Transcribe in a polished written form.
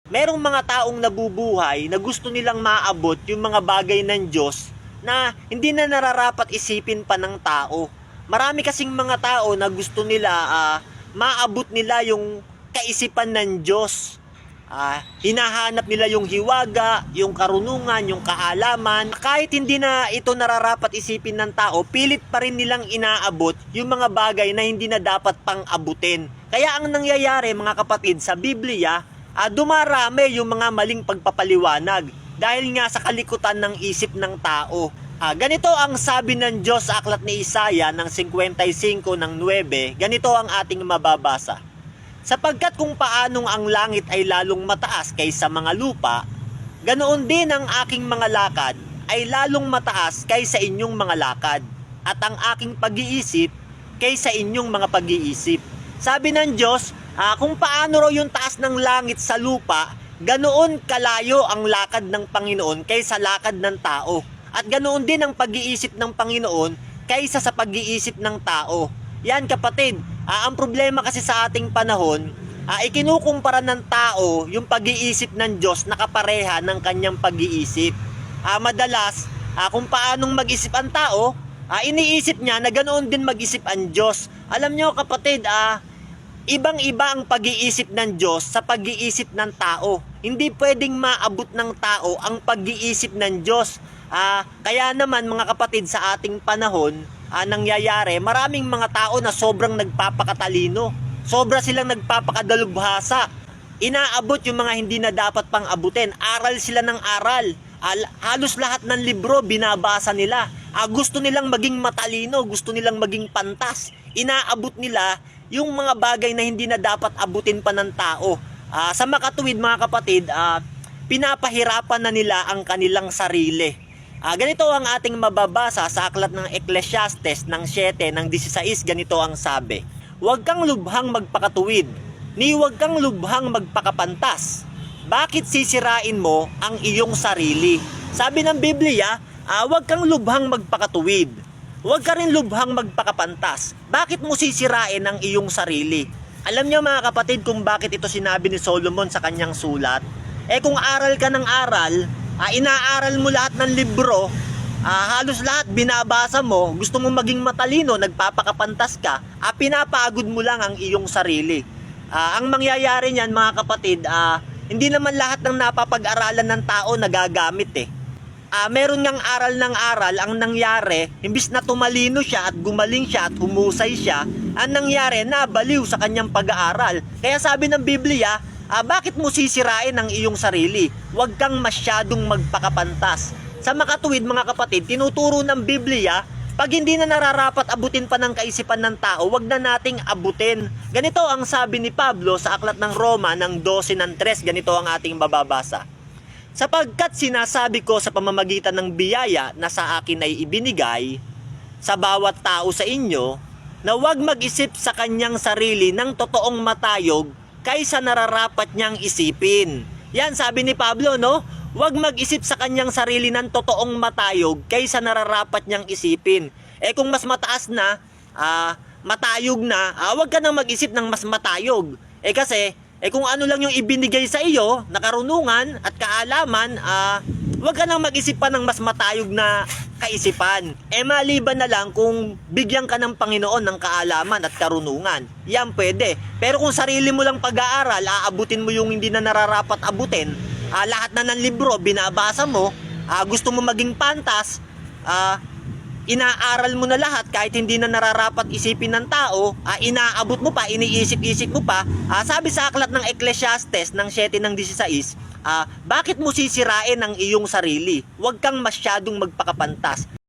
Merong mga taong nabubuhay na gusto nilang maabot yung mga bagay ng Diyos na hindi na nararapat isipin pa ng tao. Marami kasing mga tao na gusto nila maabot nila yung kaisipan ng Diyos. Hinahanap nila yung hiwaga, yung karunungan, yung kaalaman. Kahit hindi na ito nararapat isipin ng tao, pilit pa rin nilang inaabot yung mga bagay na hindi na dapat pang abutin. Kaya ang nangyayari mga kapatid sa Biblia, dumarami yung mga maling pagpapaliwanag dahil nga sa kalikutan ng isip ng tao. Ganito ang sabi ng Diyos sa aklat ni Isaiah ng 55:9. Ganito ang ating mababasa. Sapagkat kung paanong ang langit ay lalong mataas kaysa mga lupa, ganoon din ang aking mga lakad ay lalong mataas kaysa inyong mga lakad, at ang aking pag-iisip kaysa inyong mga pag-iisip. Sabi ng Diyos, kung paano raw yung taas ng langit sa lupa, ganoon kalayo ang lakad ng Panginoon kaysa lakad ng tao. At ganoon din ang pag-iisip ng Panginoon kaysa sa pag-iisip ng tao. Yan kapatid, ang problema kasi sa ating panahon, ikinukumpara ng tao yung pag-iisip ng Diyos na kapareha ng kanyang pag-iisip. Madalas, kung paanong mag-isip ang tao, iniisip niya na ganoon din mag-isip ang Diyos. Alam nyo kapatid, ibang-iba ang pag-iisip ng Diyos sa pag-iisip ng tao. Hindi pwedeng maabot ng tao ang pag-iisip ng Diyos. Kaya naman mga kapatid sa ating panahon, nangyayari, maraming mga tao na sobrang nagpapakatalino. Sobra silang nagpapakadalubhasa. Inaabot yung mga hindi na dapat pang abutin. Aral sila ng aral. Halos lahat ng libro binabasa nila. Gusto nilang maging matalino, gusto nilang maging pantas. Inaabot nila yung mga bagay na hindi na dapat abutin pa ng tao. Sa makatuwid mga kapatid, pinapahirapan na nila ang kanilang sarili. Ganito ang ating mababasa sa aklat ng Ecclesiastes ng 7:16. Ganito ang sabi. Huwag kang lubhang magpakatuwid, ni huwag kang lubhang magpakapantas. Bakit sisirain mo ang iyong sarili? Sabi ng Biblia, huwag kang lubhang magpakatuwid. Huwag ka rin lubhang magpakapantas. Bakit mo sisirain ang iyong sarili? Alam niyo mga kapatid kung bakit ito sinabi ni Solomon sa kanyang sulat? Kung aral ka ng aral, inaaral mo lahat ng libro, halos lahat binabasa mo, gusto mo maging matalino, nagpapakapantas ka, pinapagod mo lang ang iyong sarili. Ang mangyayari niyan mga kapatid, hindi naman lahat ng napapag-aralan ng tao nagagamit meron ngang aral ng aral, ang nangyari, imbis na tumalino siya at gumaling siya at humusay siya, ang nangyari, nabaliw sa kanyang pag-aaral. Kaya sabi ng Biblia, bakit mo sisirain ang iyong sarili? Huwag kang masyadong magpakapantas. Sa makatuwid mga kapatid, tinuturo ng Biblia, pag hindi na nararapat abutin pa ng kaisipan ng tao, huwag na nating abutin. Ganito ang sabi ni Pablo sa aklat ng Roma ng 12:3. Ganito ang ating bababasa. Sapagkat sinasabi ko sa pamamagitan ng biyaya na sa akin ay ibinigay sa bawat tao sa inyo, na huwag mag-isip sa kanyang sarili ng totoong matayog kaysa nararapat niyang isipin. Yan sabi ni Pablo, no? Huwag mag-isip sa kanyang sarili ng totoong matayog kaysa nararapat niyang isipin. Kung mas mataas na, matayog na, huwag ka nang mag-isip ng mas matayog. Kasi, kung ano lang yung ibinigay sa iyo na karunungan at kaalaman, huwag ka nang mag-isip pa ng mas matayog na kaisipan. Maliban na lang kung bigyan ka ng Panginoon ng kaalaman at karunungan. Yan pwede. Pero kung sarili mo lang pag-aaral, aabutin mo yung hindi na nararapat abutin, lahat na ng libro binabasa mo, gusto mo maging pantas, inaaral mo na lahat kahit hindi na nararapat isipin ng tao, inaabot mo pa, iniisip-isip mo pa. Sabi sa aklat ng Ecclesiastes ng 7:16, bakit mo sisirain ang iyong sarili? Huwag kang masyadong magpakapantas.